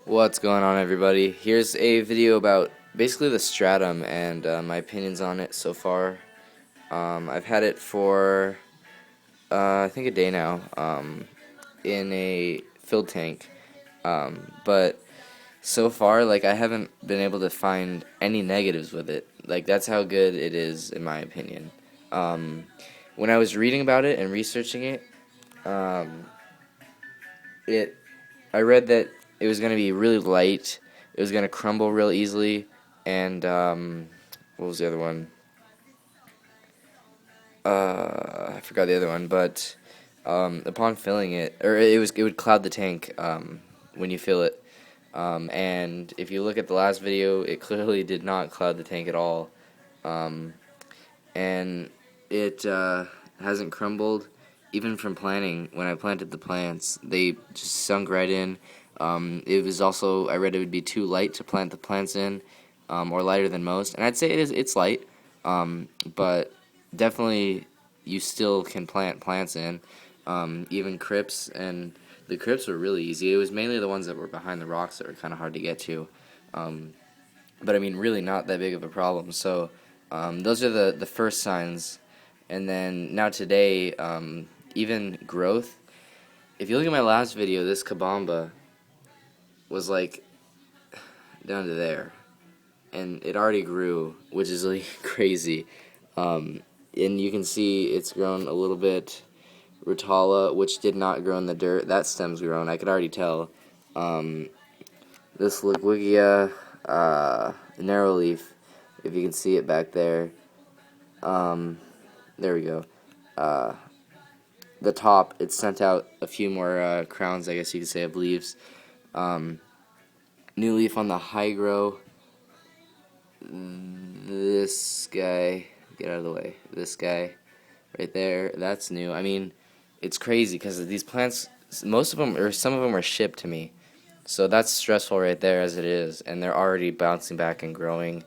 What's going on, everybody? Here's a video about basically the stratum and my opinions on it so far. I've had it for I think a day now in a filled tank, but so far like I haven't been able to find any negatives with it. Like that's how good it is in my opinion. Um, when I was reading about it and researching it, um, it I read that it was going to be really light. It was going to crumble real easily. And what was the other one? I forgot the other one. But upon filling it, or it would cloud the tank when you fill it. And if you look at the last video, it clearly did not cloud the tank at all. Um, and it hasn't crumbled even from planting. When I planted the plants, they just sunk right in. It was also, I read it would be too light to plant the plants in, or lighter than most, and I'd say it's light, but definitely you still can plant plants in, even crypts, and the crypts were really easy. It was mainly the ones that were behind the rocks that were kind of hard to get to, but I mean really not that big of a problem. So those are the first signs. And then now today, even growth. If you look at my last video, this kabamba was like down to there, and it already grew, which is really crazy. And you can see it's grown a little bit. Rotala, which did not grow in the dirt, that stem's grown. I could already tell. This Ligwigia narrow leaf, if you can see it back there. There we go. The top, it sent out a few more crowns, I guess you could say, of leaves. New leaf on the high grow. This guy, get out of the way. This guy right there, that's new. I mean, it's crazy because these plants, most of them, or some of them are shipped to me. So that's stressful right there as it is, and they're already bouncing back and growing.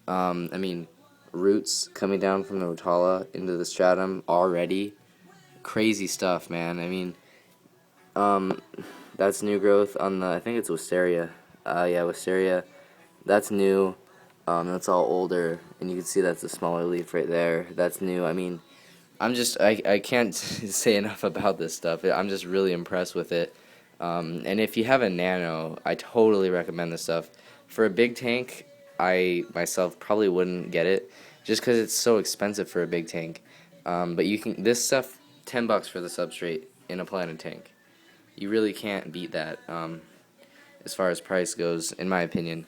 I mean, roots coming down from the rotala into the stratum already. Crazy stuff, man. I mean, that's new growth on the, I think it's wisteria. Yeah, wisteria. That's new. That's all older, and you can see that's a smaller leaf right there. That's new. I mean, I can't say enough about this stuff. I'm just really impressed with it. And if you have a nano, I totally recommend this stuff. For a big tank, I myself probably wouldn't get it, just because it's so expensive for a big tank. But you can, this stuff, $10 for the substrate in a planted tank. You really can't beat that, as far as price goes, in my opinion.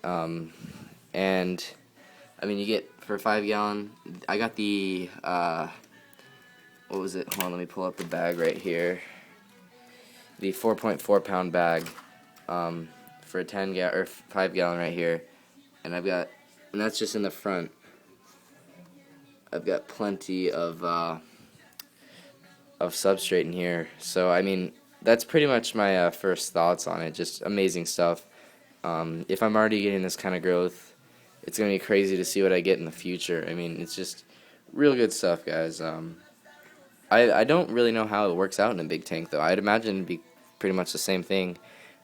And I mean, you get for a 5-gallon. I got the what was it? Hold on, let me pull up the bag right here. The 4.4 pound bag for a 10 or 5-gallon right here, and and that's just in the front. I've got plenty of substrate in here. So I mean, that's pretty much my first thoughts on it. Just amazing stuff. If I'm already getting this kind of growth, it's gonna be crazy to see what I get in the future. I mean, it's just real good stuff, guys. I don't really know how it works out in a big tank, though. I'd imagine it'd be pretty much the same thing.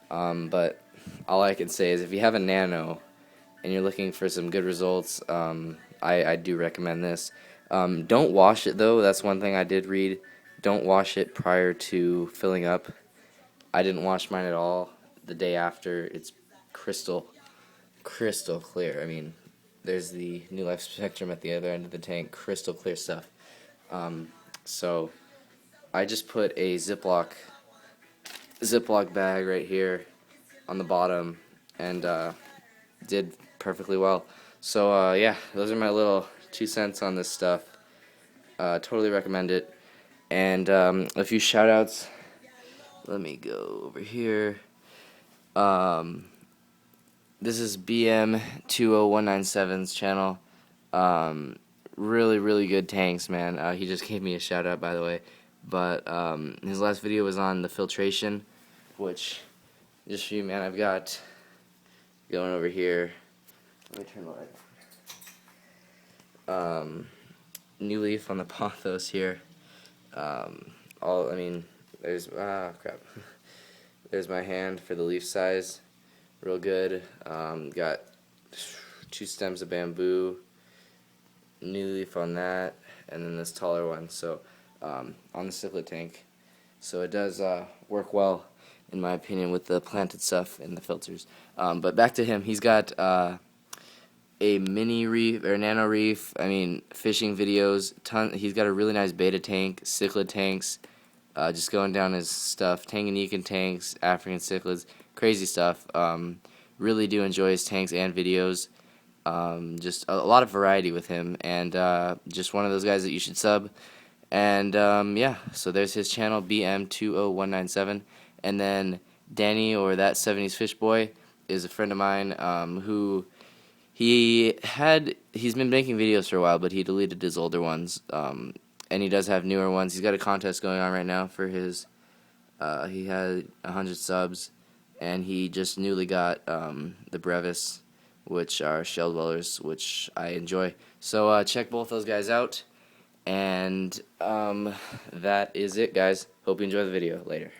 But all I can say is if you have a nano and you're looking for some good results, I do recommend this. Don't wash it, though. That's one thing I did read. Don't wash it prior to filling up. I didn't wash mine at all. The day after, it's crystal clear. I mean, there's the New Life Spectrum at the other end of the tank. Crystal clear stuff. So I just put a Ziploc bag right here on the bottom, and did perfectly well. So yeah, those are my little 2 cents on this stuff. Totally recommend it. And a few shout outs. Let me go over here. This is BM20197's channel. Really, really good tanks, man. He just gave me a shout out, by the way. But his last video was on the filtration, which, just for you, man, I've got going over here. Let me turn the light. New leaf on the pothos here. I mean, there's crap. There's my hand for the leaf size. real good. Got 2 stems of bamboo, new leaf on that, and then this taller one. So on the cichlid tank. So it does work well, in my opinion, with the planted stuff in the filters. But back to him. He's got a mini reef or nano reef. I mean, fishing videos. He's got a really nice beta tank, cichlid tanks. Just going down his stuff. Tanganyikan tanks, African cichlids, crazy stuff. Really do enjoy his tanks and videos. Just a lot of variety with him, and just one of those guys that you should sub. And yeah, so there's his channel, BM20197, and then Danny, or that 70s Fish Boy, is a friend of mine who he's been making videos for a while, but he deleted his older ones, and he does have newer ones. He's got a contest going on right now for his. He had 100 subs, and he just newly got the brevis, which are shell dwellers, which I enjoy. So check both those guys out. And that is it, guys. Hope you enjoy the video. Later.